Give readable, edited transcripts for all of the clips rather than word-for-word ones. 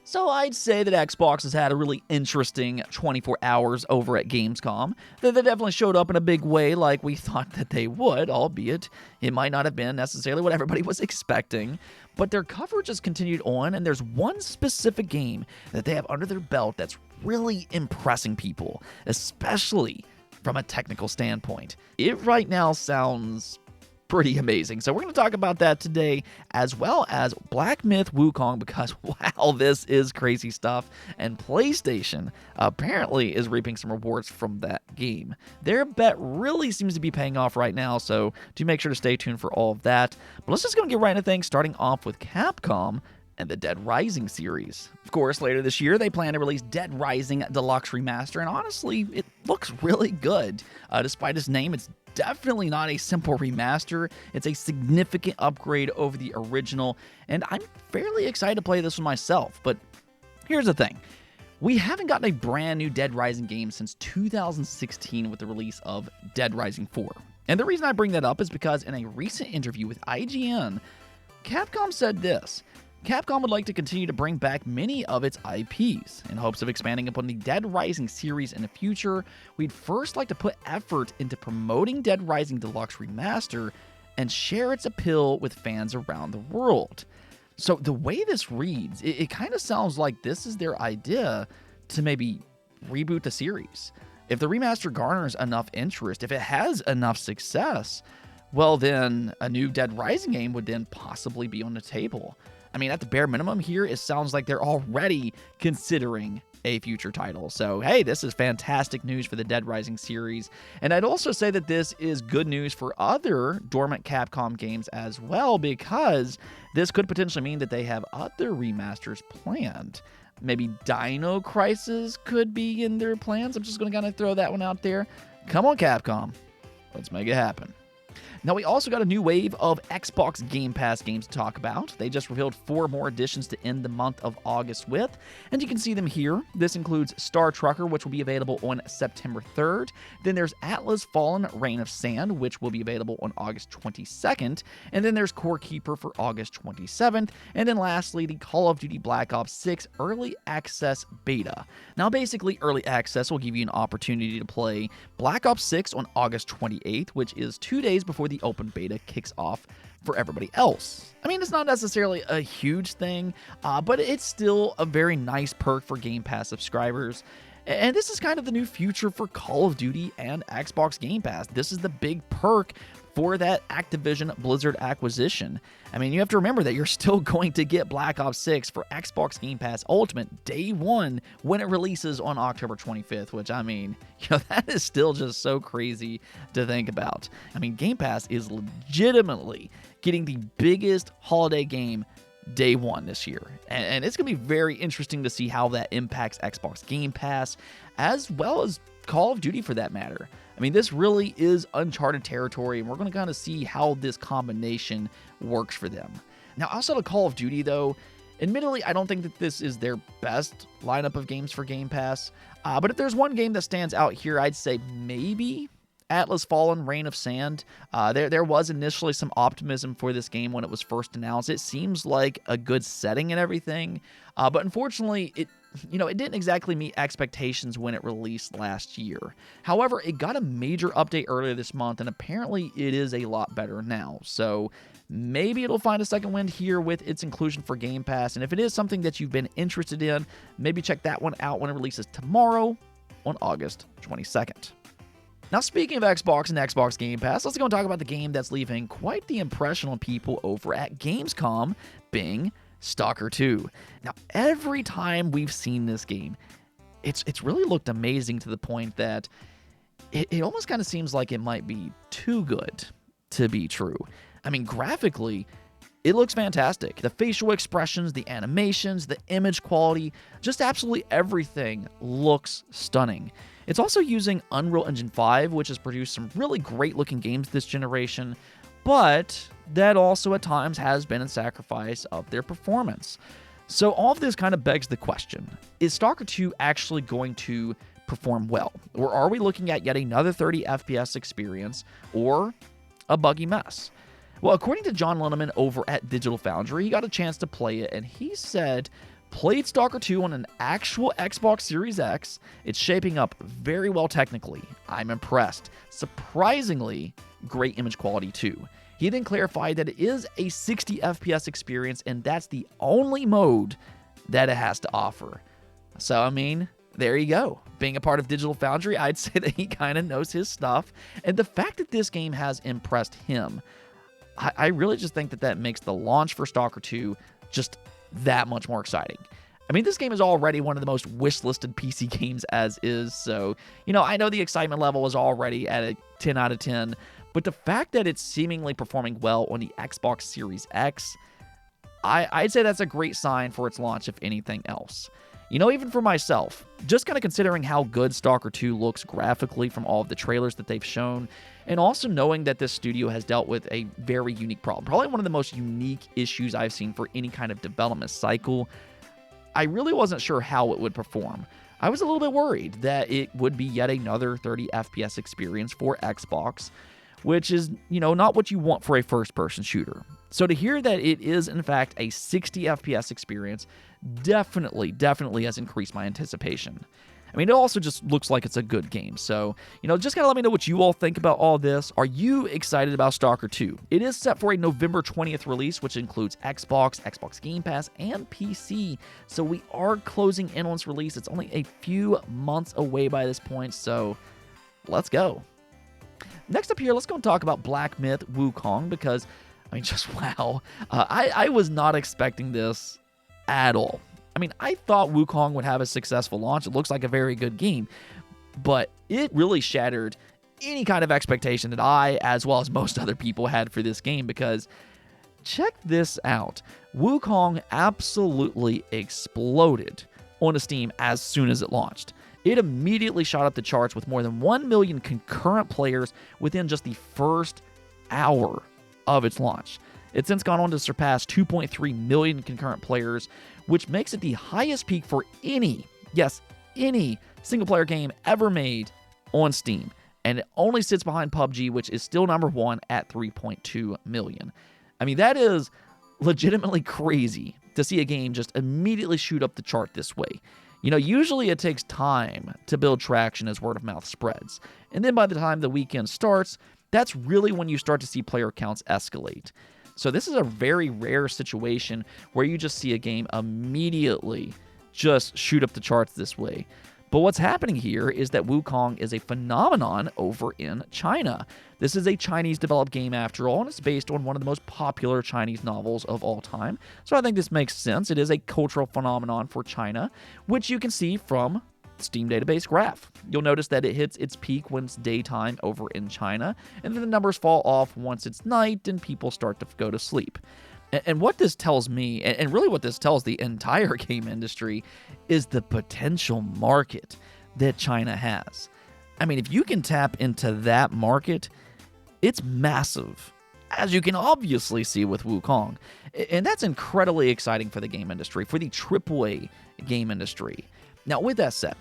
So I'd say that Xbox has had a really interesting 24 hours over at Gamescom. They definitely showed up in a big way like we thought that they would, albeit it might not have been necessarily what everybody was expecting. But their coverage has continued on, and there's one specific game that they have under their belt that's really impressing people, especially from a technical standpoint. It right now sounds pretty amazing. So we're going to talk about that today, as well as Black Myth Wukong, because wow, this is crazy stuff. And PlayStation apparently is reaping some rewards from that game. Their bet really seems to be paying off right now, so do make sure to stay tuned for all of that. But let's just go and get right into things, starting off with Capcom and the Dead Rising series. Of course, later this year, they plan to release Dead Rising Deluxe Remaster, and honestly, it looks really good. Despite its name, it's definitely not a simple remaster. It's a significant upgrade over the original, and I'm fairly excited to play this one myself. But here's the thing. We haven't gotten a brand new Dead Rising game since 2016 with the release of Dead Rising 4. And the reason I bring that up is because in a recent interview with IGN, Capcom said this: Capcom would like to continue to bring back many of its IPs. In hopes of expanding upon the Dead Rising series in the future, we'd first like to put effort into promoting Dead Rising Deluxe Remaster and share its appeal with fans around the world. So the way this reads, it kind of sounds like this is their idea to maybe reboot the series. If the remaster garners enough interest, if it has enough success, well then a new Dead Rising game would then possibly be on the table. I mean, at the bare minimum here, it sounds like they're already considering a future title. So, hey, this is fantastic news for the Dead Rising series. And I'd also say that this is good news for other dormant Capcom games as well, because this could potentially mean that they have other remasters planned. Maybe Dino Crisis could be in their plans. I'm just going to kind of throw that one out there. Come on, Capcom. Let's make it happen. Now, we also got a new wave of Xbox Game Pass games to talk about. They just revealed 4 more additions to end the month of August with, and you can see them here. This includes Star Trucker, which will be available on September 3rd. Then there's Atlas Fallen Reign of Sand, which will be available on August 22nd. And then there's Core Keeper for August 27th. And then lastly, the Call of Duty Black Ops 6 Early Access Beta. Now, basically, Early Access will give you an opportunity to play Black Ops 6 on August 28th, which is 2 days before the open beta kicks off for everybody else. I mean, it's not necessarily a huge thing, but it's still a very nice perk for Game Pass subscribers. And this is kind of the new future for Call of Duty and Xbox Game Pass. This is the big perk for that Activision Blizzard acquisition. I mean, you have to remember that you're still going to get Black Ops 6 for Xbox Game Pass Ultimate day one when it releases on October 25th, which, I mean, that is still just so crazy to think about. I mean, Game Pass is legitimately getting the biggest holiday game day one this year. And it's going to be very interesting to see how that impacts Xbox Game Pass, as well as Call of Duty for that matter. I mean, this really is uncharted territory, and we're going to kind of see how this combination works for them. Now, outside of Call of Duty, though, admittedly, I don't think that this is their best lineup of games for Game Pass. But if there's one game that stands out here, I'd say maybe Atlas Fallen Reign of Sand. There was initially some optimism for this game when it was first announced. It seems like a good setting and everything, but unfortunately, it didn't exactly meet expectations when it released last year. However, it got a major update earlier this month, and apparently it is a lot better now. So maybe it'll find a second wind here with its inclusion for Game Pass, and if it is something that you've been interested in, maybe check that one out when it releases tomorrow on August 22nd. Now, speaking of Xbox and Xbox Game Pass, let's go and talk about the game that's leaving quite the impression on people over at Gamescom, being Stalker 2. Now, every time we've seen this game, it's really looked amazing to the point that it almost kind of seems like it might be too good to be true. I mean, graphically, it looks fantastic. The facial expressions, the animations, the image quality, just absolutely everything looks stunning. It's also using Unreal Engine 5, which has produced some really great-looking games this generation, but that also at times has been in sacrifice of their performance. So all of this kind of begs the question, is Stalker 2 actually going to perform well? Or are we looking at yet another 30 FPS experience, or a buggy mess? Well, according to John Linneman over at Digital Foundry, he got a chance to play it, and he said Played Stalker 2 on an actual Xbox Series X. It's shaping up very well technically. I'm impressed. Surprisingly, great image quality too. He then clarified that it is a 60 FPS experience, and that's the only mode that it has to offer. So, I mean, there you go. Being a part of Digital Foundry, I'd say that he kind of knows his stuff. And the fact that this game has impressed him, I really just think that that makes the launch for Stalker 2 just that much more exciting. I mean, this game is already one of the most wish-listed PC games as is, so, I know the excitement level is already at a 10 out of 10, but the fact that it's seemingly performing well on the Xbox Series X, I'd say that's a great sign for its launch, if anything else. Even for myself, just kind of considering how good Stalker 2 looks graphically from all of the trailers that they've shown, and also knowing that this studio has dealt with a very unique problem, probably one of the most unique issues I've seen for any kind of development cycle, I really wasn't sure how it would perform. I was a little bit worried that it would be yet another 30 FPS experience for Xbox, which is, not what you want for a first-person shooter. So to hear that it is, in fact, a 60 FPS experience definitely has increased my anticipation. I mean, it also just looks like it's a good game. So, just kind of let me know what you all think about all this. Are you excited about Stalker 2? It is set for a November 20th release, which includes Xbox, Xbox Game Pass, and PC. So we are closing in on its release. It's only a few months away by this point, so let's go. Next up here, let's go and talk about Black Myth Wukong, because, just wow. I was not expecting this at all. I thought Wukong would have a successful launch. It looks like a very good game, but it really shattered any kind of expectation that I, as well as most other people, had for this game, because check this out. Wukong absolutely exploded on Steam as soon as it launched. It immediately shot up the charts with more than 1 million concurrent players within just the first hour of its launch. It's since gone on to surpass 2.3 million concurrent players, which makes it the highest peak for any single-player game ever made on Steam. And it only sits behind PUBG, which is still number one at 3.2 million. That is legitimately crazy to see a game just immediately shoot up the chart this way. Usually it takes time to build traction as word of mouth spreads. And then by the time the weekend starts, that's really when you start to see player counts escalate. So this is a very rare situation where you just see a game immediately just shoot up the charts this way. But what's happening here is that Wukong is a phenomenon over in China. This is a Chinese-developed game after all, and it's based on one of the most popular Chinese novels of all time. So I think this makes sense. It is a cultural phenomenon for China, which you can see from Steam database graph. You'll notice that it hits its peak when it's daytime over in China, and then the numbers fall off once it's night and people start to go to sleep. And what this tells me, and really what this tells the entire game industry, is the potential market that China has. If you can tap into that market, it's massive, as you can obviously see with Wukong. And that's incredibly exciting for the game industry, for the AAA game industry. Now, with that said,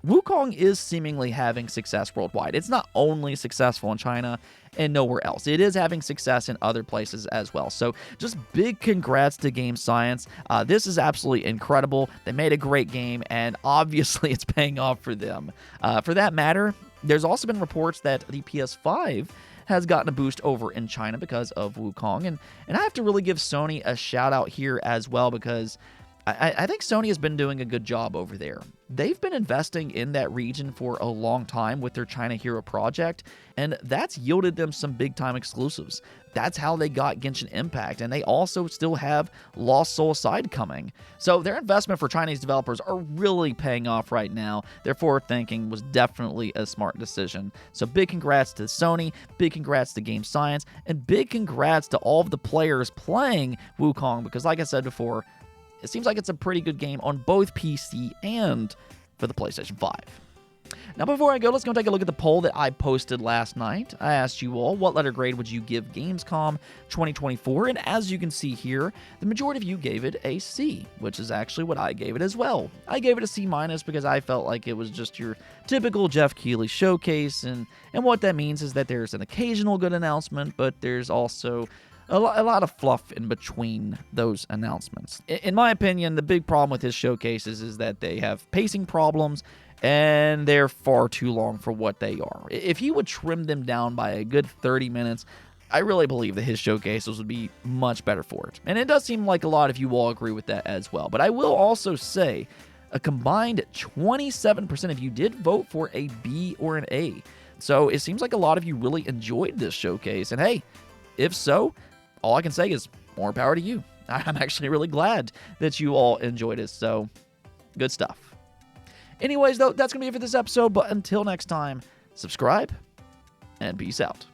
Wukong is seemingly having success worldwide. It's not only successful in China and nowhere else. It is having success in other places as well. So just big congrats to Game Science. This is absolutely incredible. They made a great game, and obviously it's paying off for them. For that matter, there's also been reports that the PS5 has gotten a boost over in China because of Wukong. And I have to really give Sony a shout out here as well, because I think Sony has been doing a good job over there. They've been investing in that region for a long time with their China Hero project, and that's yielded them some big-time exclusives. That's how they got Genshin Impact, and they also still have Lost Soul Side coming. So their investment for Chinese developers are really paying off right now. Their forward thinking was definitely a smart decision. So big congrats to Sony, big congrats to Game Science, and big congrats to all of the players playing Wukong, because like I said before, it seems like it's a pretty good game on both PC and for the PlayStation 5. Now, before I go, let's go take a look at the poll that I posted last night. I asked you all, what letter grade would you give Gamescom 2024? And as you can see here, the majority of you gave it a C, which is actually what I gave it as well. I gave it a C- because I felt like it was just your typical Jeff Keighley showcase, and what that means is that there's an occasional good announcement, but there's also a lot of fluff in between those announcements. In my opinion, the big problem with his showcases is that they have pacing problems, and they're far too long for what they are. If he would trim them down by a good 30 minutes, I really believe that his showcases would be much better for it. And it does seem like a lot of you all agree with that as well. But I will also say a combined 27% of you did vote for a B or an A. So it seems like a lot of you really enjoyed this showcase. And hey, if so, all I can say is more power to you. I'm actually really glad that you all enjoyed it. So good stuff. Anyways, though, that's going to be it for this episode. But until next time, subscribe and peace out.